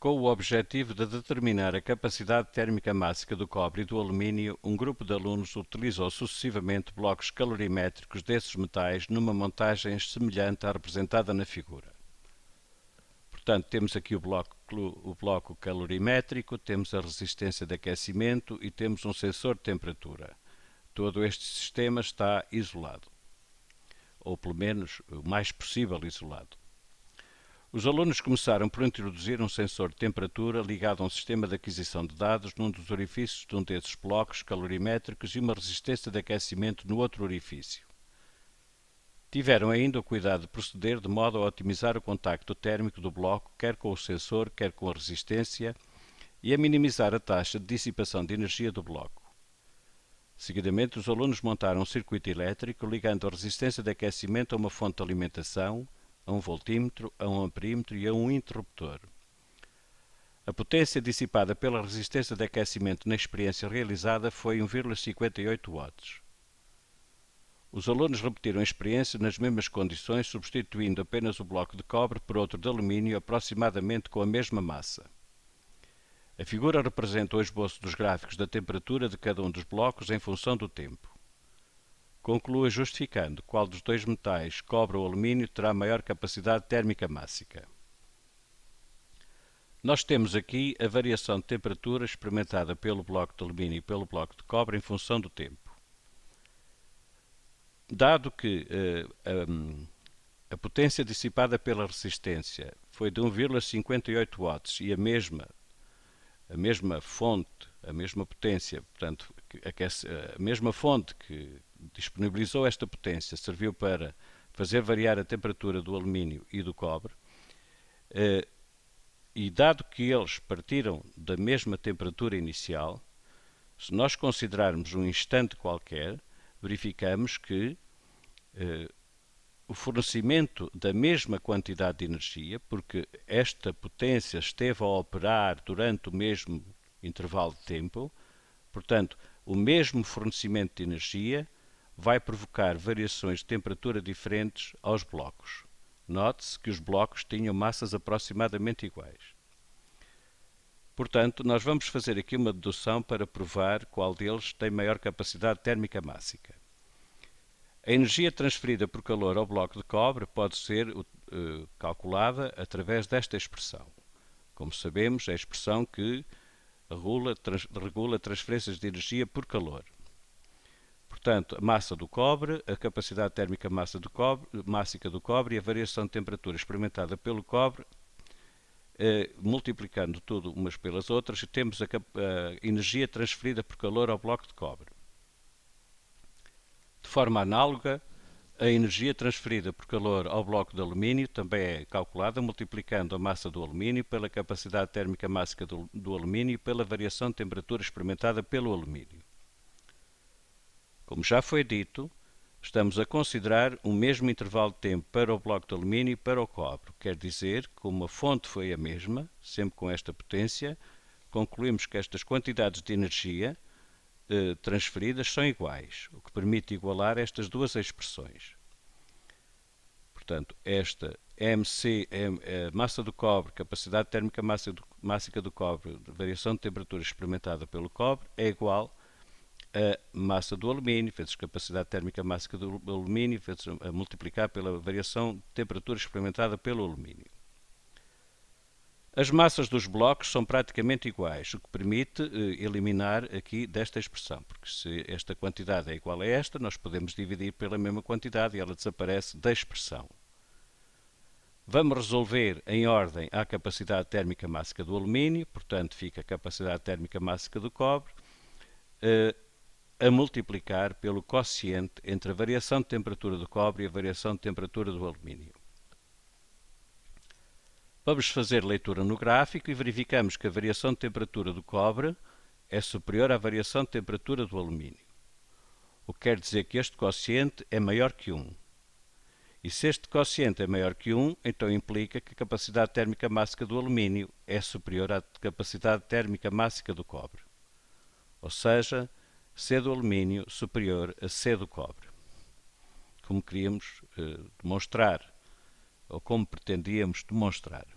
Com o objetivo de determinar a capacidade térmica mássica do cobre e do alumínio, um grupo de alunos utilizou sucessivamente blocos calorimétricos desses metais numa montagem semelhante à representada na figura. Portanto, temos aqui o bloco calorimétrico, temos a resistência de aquecimento e temos um sensor de temperatura. Todo este sistema está isolado, ou pelo menos o mais possível isolado. Os alunos começaram por introduzir um sensor de temperatura ligado a um sistema de aquisição de dados num dos orifícios de um desses blocos calorimétricos e uma resistência de aquecimento no outro orifício. Tiveram ainda o cuidado de proceder de modo a otimizar o contacto térmico do bloco, quer com o sensor, quer com a resistência, e a minimizar a taxa de dissipação de energia do bloco. Seguidamente, os alunos montaram um circuito elétrico ligando a resistência de aquecimento a uma fonte de alimentação, a um voltímetro, a um amperímetro e a um interruptor. A potência dissipada pela resistência de aquecimento na experiência realizada foi 1,58 watts. Os alunos repetiram a experiência nas mesmas condições, substituindo apenas o bloco de cobre por outro de alumínio aproximadamente com a mesma massa. A figura representa o esboço dos gráficos da temperatura de cada um dos blocos em função do tempo. Conclua justificando qual dos dois metais, cobre ou alumínio, terá maior capacidade térmica mássica. Nós temos aqui a variação de temperatura experimentada pelo bloco de alumínio e pelo bloco de cobre em função do tempo. Dado que a potência dissipada pela resistência foi de 1,58 watts e a mesma fonte, a mesma potência, portanto, a mesma fonte que disponibilizou esta potência serviu para fazer variar a temperatura do alumínio e do cobre, e dado que eles partiram da mesma temperatura inicial, se nós considerarmos um instante qualquer, verificamos que o fornecimento da mesma quantidade de energia, porque esta potência esteve a operar durante o mesmo intervalo de tempo, portanto, o mesmo fornecimento de energia vai provocar variações de temperatura diferentes aos blocos. Note-se que os blocos tinham massas aproximadamente iguais. Portanto, nós vamos fazer aqui uma dedução para provar qual deles tem maior capacidade térmica mássica. A energia transferida por calor ao bloco de cobre pode ser calculada através desta expressão. Como sabemos, é a expressão que regula transferências de energia por calor. Portanto, a massa do cobre, a capacidade térmica mássica do cobre e a variação de temperatura experimentada pelo cobre, multiplicando tudo umas pelas outras, temos a energia transferida por calor ao bloco de cobre. De forma análoga, a energia transferida por calor ao bloco de alumínio também é calculada multiplicando a massa do alumínio pela capacidade térmica mássica do alumínio e pela variação de temperatura experimentada pelo alumínio. Como já foi dito, estamos a considerar o mesmo intervalo de tempo para o bloco de alumínio e para o cobre. Quer dizer, como a fonte foi a mesma, sempre com esta potência, concluímos que estas quantidades de energia transferidas são iguais, o que permite igualar estas duas expressões. Portanto, esta MC, a massa do cobre, capacidade térmica mássica do cobre, variação de temperatura experimentada pelo cobre, é igual a massa do alumínio, vezes capacidade térmica mássica do alumínio, vezes a multiplicar pela variação de temperatura experimentada pelo alumínio. As massas dos blocos são praticamente iguais, o que permite eliminar aqui desta expressão, porque se esta quantidade é igual a esta, nós podemos dividir pela mesma quantidade e ela desaparece da expressão. Vamos resolver em ordem a capacidade térmica mássica do alumínio, portanto fica a capacidade térmica mássica do cobre, a multiplicar pelo quociente entre a variação de temperatura do cobre e a variação de temperatura do alumínio. Vamos fazer leitura no gráfico e verificamos que a variação de temperatura do cobre é superior à variação de temperatura do alumínio. O que quer dizer que este quociente é maior que 1. E se este quociente é maior que 1, então implica que a capacidade térmica mássica do alumínio é superior à capacidade térmica mássica do cobre. Ou seja, C do alumínio superior a C do cobre. Como queríamos demonstrar, ou como pretendíamos demonstrar.